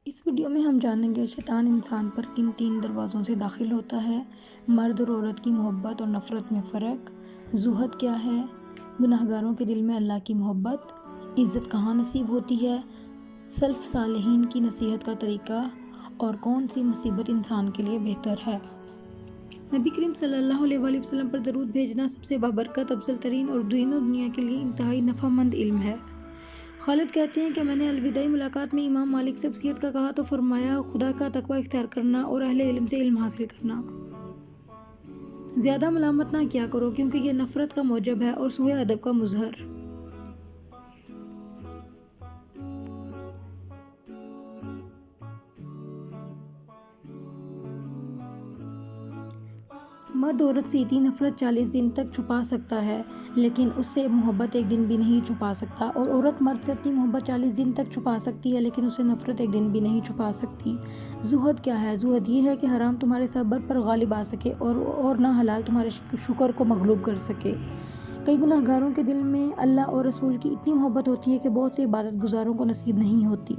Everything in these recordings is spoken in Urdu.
اس ویڈیو میں ہم جانیں گے شیطان انسان پر کن 3 دروازوں سے داخل ہوتا ہے، مرد اور عورت کی محبت اور نفرت میں فرق، زہد کیا ہے، گناہگاروں کے دل میں اللہ کی محبت، عزت کہاں نصیب ہوتی ہے، سلف صالحین کی نصیحت کا طریقہ اور کون سی مصیبت انسان کے لیے بہتر ہے۔ نبی کریم صلی اللہ علیہ وآلہ وسلم پر درود بھیجنا سب سے بابرکت، افضل ترین اور دین و دنیا کے لیے انتہائی نفع مند علم ہے۔ خالد کہتے ہیں کہ میں نے الوداعی ملاقات میں امام مالک سے وصیت کا کہا تو فرمایا خدا کا تقوی اختیار کرنا اور اہل علم سے علم حاصل کرنا۔ زیادہ ملامت نہ کیا کرو کیونکہ یہ نفرت کا موجب ہے اور سوء ادب کا مظہر۔ مرد عورت سے اتنی نفرت 40 دن تک چھپا سکتا ہے لیکن اس سے محبت ایک دن بھی نہیں چھپا سکتا، اور عورت مرد سے اپنی محبت 40 دن تک چھپا سکتی ہے لیکن اسے نفرت ایک دن بھی نہیں چھپا سکتی۔ زہد کیا ہے؟ زہد یہ ہے کہ حرام تمہارے صبر پر غالب آ سکے اور نہ حلال تمہارے شکر کو مغلوب کر سکے۔ کئی گناہگاروں کے دل میں اللہ اور رسول کی اتنی محبت ہوتی ہے کہ بہت سے عبادت گزاروں کو نصیب نہیں ہوتی۔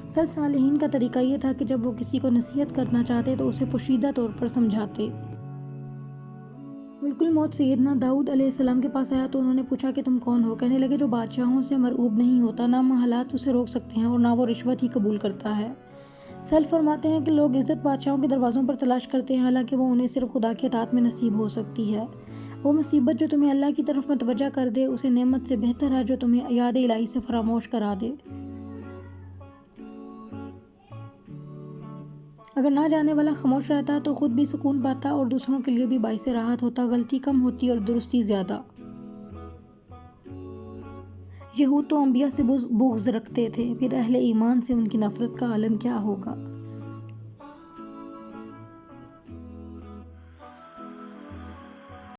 سلف صالحین کا طریقہ یہ تھا کہ جب وہ کسی کو نصیحت کرنا چاہتے تو اسے پوشیدہ طور پر سمجھاتے۔ ملک الموت سیدنا داؤد علیہ السلام کے پاس آیا تو انہوں نے پوچھا کہ تم کون ہو؟ کہنے لگے جو بادشاہوں سے مرعوب نہیں ہوتا، نہ محلات اسے روک سکتے ہیں اور نہ وہ رشوت ہی قبول کرتا ہے۔ سلف فرماتے ہیں کہ لوگ عزت بادشاہوں کے دروازوں پر تلاش کرتے ہیں حالانکہ وہ انہیں صرف خدا کی اطاعت میں نصیب ہو سکتی ہے۔ وہ مصیبت جو تمہیں اللہ کی طرف متوجہ کر دے اسے نعمت سے بہتر ہے جو تمہیں یاد الہی سے فراموش کرا دے۔ اگر نہ جانے والا خاموش رہتا تو خود بھی سکون پاتا اور دوسروں کے لیے بھی باعث راحت ہوتا، غلطی کم ہوتی اور درستی زیادہ۔ یہود تو انبیاء سے بغض رکھتے تھے، پھر اہل ایمان سے ان کی نفرت کا عالم کیا ہوگا۔